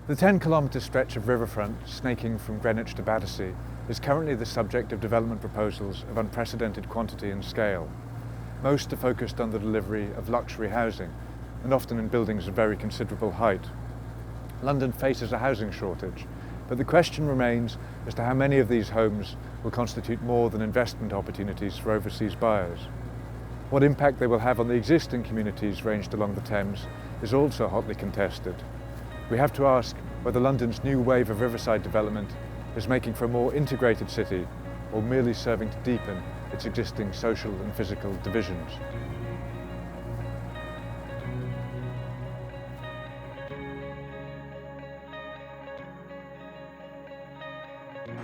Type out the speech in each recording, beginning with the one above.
The 10-kilometre stretch of riverfront snaking from Greenwich to Battersea is currently the subject of development proposals of unprecedented quantity and scale. Most are focused on the delivery of luxury housing, and often in buildings of very considerable height. London faces a housing shortage, but the question remains as to how many of these homes will constitute more than investment opportunities for overseas buyers. What impact they will have on the existing communities ranged along the Thames is also hotly contested. We have to ask whether London's new wave of riverside development is making for a more integrated city or merely serving to deepen its existing social and physical divisions.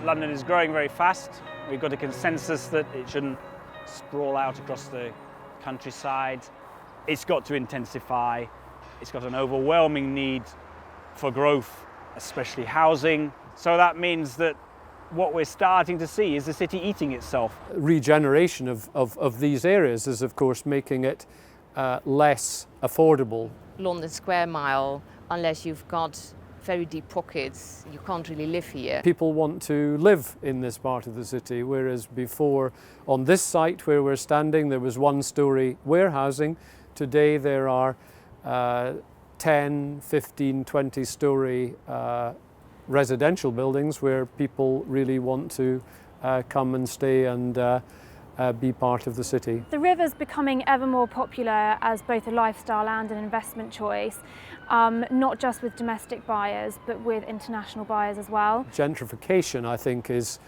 London is growing very fast. We've got a consensus that it shouldn't sprawl out across the countryside. It's got to intensify. It's got an overwhelming need for growth, especially housing. So that means that what we're starting to see is the city eating itself. Regeneration of these areas is, of course, making it less affordable. London Square Mile, unless you've got very deep pockets, you can't really live here. People want to live in this part of the city, whereas before on this site where we're standing there was one-storey warehousing. Today there are 10, 15, 20-storey residential buildings where people really want to come and stay and be part of the city. The river's becoming ever more popular as both a lifestyle and an investment choice, not just with domestic buyers but with international buyers as well. Gentrification, I think, is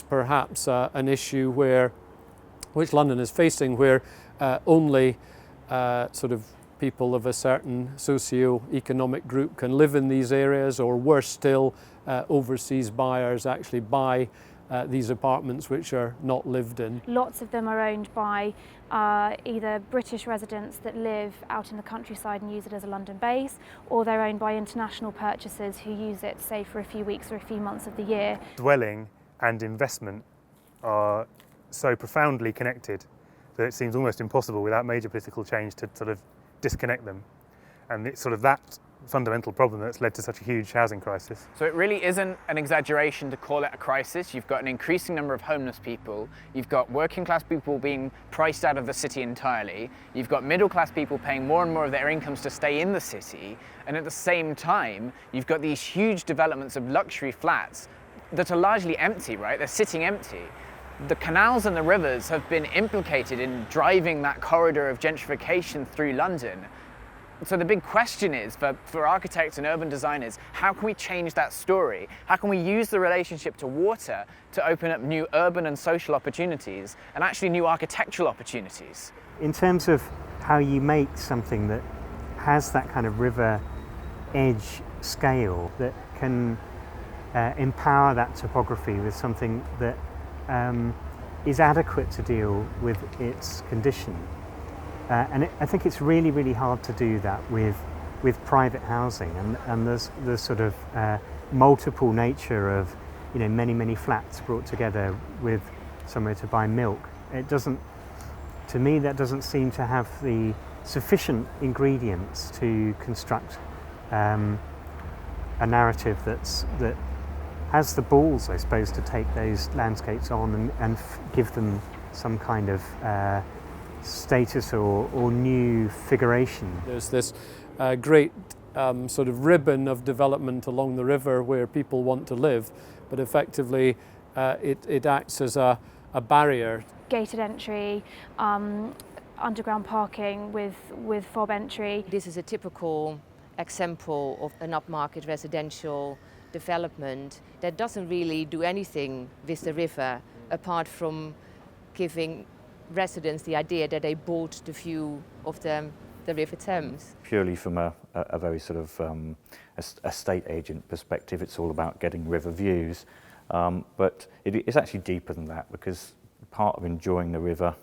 perhaps an issue which London is facing, where only sort of people of a certain socio-economic group can live in these areas, or worse still, overseas buyers actually buy these apartments which are not lived in. Lots of them are owned by either British residents that live out in the countryside and use it as a London base, or they're owned by international purchasers who use it, say, for a few weeks or a few months of the year. Dwelling and investment are so profoundly connected that it seems almost impossible without major political change to sort of disconnect them. And it's sort of that fundamental problem that's led to such a huge housing crisis. So it really isn't an exaggeration to call it a crisis. You've got an increasing number of homeless people. You've got working class people being priced out of the city entirely. You've got middle class people paying more and more of their incomes to stay in the city. And at the same time, you've got these huge developments of luxury flats that are largely empty, right? They're sitting empty. The canals and the rivers have been implicated in driving that corridor of gentrification through London. So the big question is, for architects and urban designers, how can we change that story? How can we use the relationship to water to open up new urban and social opportunities, and actually new architectural opportunities? In terms of how you make something that has that kind of river edge scale, that can empower that topography with something that is adequate to deal with its condition. I think it's really, really hard to do that with private housing, and there's sort of multiple nature of, you know, many flats brought together with somewhere to buy milk. It doesn't, to me, that doesn't seem to have the sufficient ingredients to construct a narrative that has the balls, I suppose, to take those landscapes on and give them some kind of status or new figuration. There's this great sort of ribbon of development along the river where people want to live, but effectively it acts as a barrier. Gated entry, underground parking with fob entry. This is a typical example of an upmarket residential development that doesn't really do anything with the river apart from giving residents the idea that they bought the view of the River Thames. Purely from a very sort of estate agent perspective, it's all about getting river views, but it's actually deeper than that, because part of enjoying the river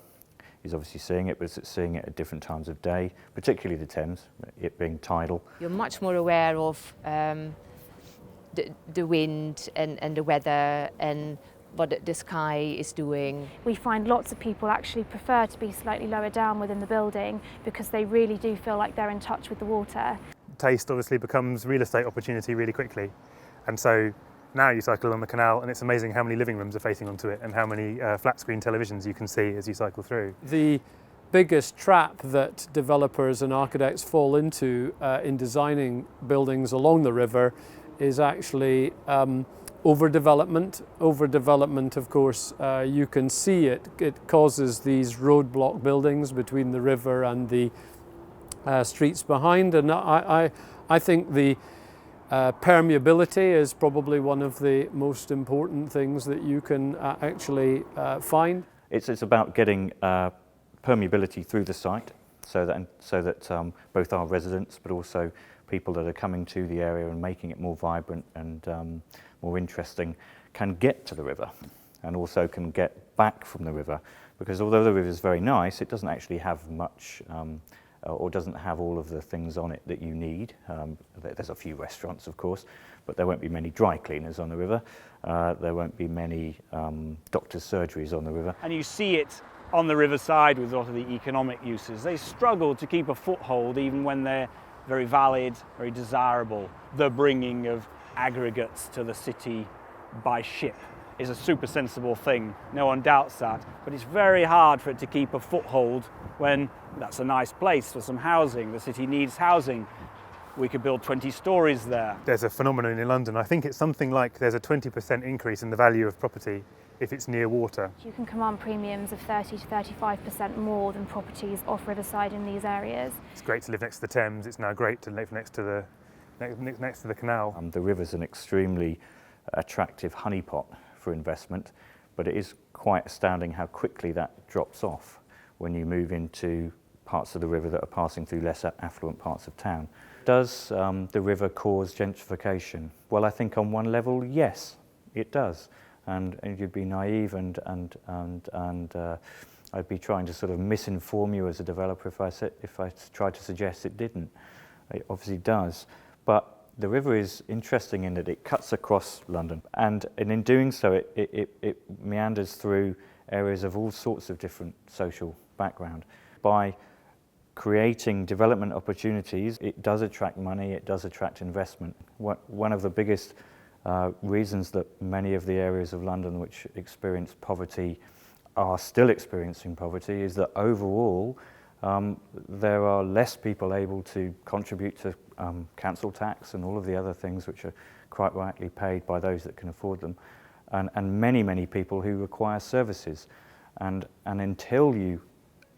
is obviously seeing it, but it's seeing it at different times of day, particularly the Thames, it being tidal. You're much more aware of the wind and the weather and what the sky is doing. We find lots of people actually prefer to be slightly lower down within the building because they really do feel like they're in touch with the water. taste obviously becomes real estate opportunity really quickly. And so now you cycle along the canal and it's amazing how many living rooms are facing onto it and how many flat screen televisions you can see as you cycle through. The biggest trap that developers and architects fall into in designing buildings along the river is actually overdevelopment. Overdevelopment, of course, you can see it. It causes these roadblock buildings between the river and the streets behind. And I think the permeability is probably one of the most important things that you can actually find. It's about getting permeability through the site so that both our residents but also people that are coming to the area and making it more vibrant and more interesting can get to the river and also can get back from the river, because although the river is very nice, it doesn't actually have much or doesn't have all of the things on it that you need. There's a few restaurants, of course, but there won't be many dry cleaners on the river. There won't be many doctors' surgeries on the river. And you see it on the riverside with a lot of the economic uses. They struggle to keep a foothold even when they're very valid, very desirable. The bringing of aggregates to the city by ship is a super sensible thing, no one doubts that, but it's very hard for it to keep a foothold when that's a nice place for some housing. The city needs housing. We could build 20 stories there. There's a phenomenon in London, I think it's something like there's a 20% increase in the value of property if it's near water. You can command premiums of 30 to 35% more than properties off riverside in these areas. It's great to live next to the Thames, it's now great to live next to the canal. The river's an extremely attractive honeypot for investment, but it is quite astounding how quickly that drops off when you move into parts of the river that are passing through less affluent parts of town. Does the river cause gentrification? Well, I think on one level, yes, it does. And you'd be naive and I'd be trying to sort of misinform you as a developer if I tried to suggest it didn't. It obviously does. But the river is interesting in that it cuts across London, and in doing so it meanders through areas of all sorts of different social background. By creating development opportunities, it does attract money, it does attract investment. One of the biggest reasons that many of the areas of London which experience poverty are still experiencing poverty is that overall there are less people able to contribute to council tax and all of the other things which are quite rightly paid by those that can afford them, and many people who require services. And until you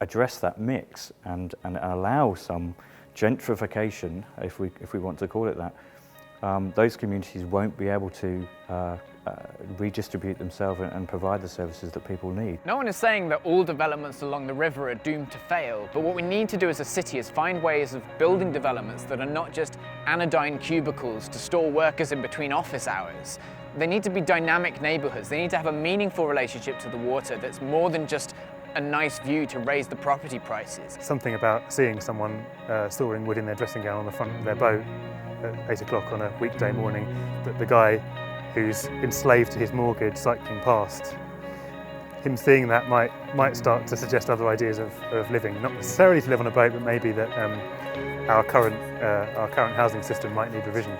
address that mix and allow some gentrification, if we want to call it that, those communities won't be able to redistribute themselves and provide the services that people need. No one is saying that all developments along the river are doomed to fail, but what we need to do as a city is find ways of building developments that are not just anodyne cubicles to store workers in between office hours. They need to be dynamic neighbourhoods. They need to have a meaningful relationship to the water that's more than just a nice view to raise the property prices. Something about seeing someone storing wood in their dressing gown on the front of their boat at 8 o'clock on a weekday morning, that the guy who's enslaved to his mortgage cycling past, him seeing that might start to suggest other ideas of living, not necessarily to live on a boat, but maybe that our current housing system might need revision.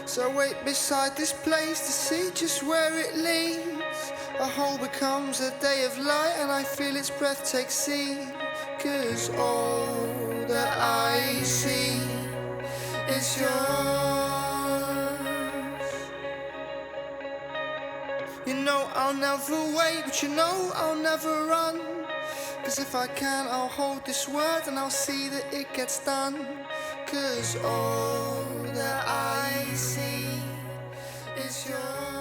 So I wait beside this place to see just where it leads. A hole becomes a day of light and I feel its breath take seed. 'Cause all that I see is yours. You know I'll never wait, but you know I'll never run. 'Cause if I can, I'll hold this word and I'll see that it gets done. 'Cause all that I see is yours.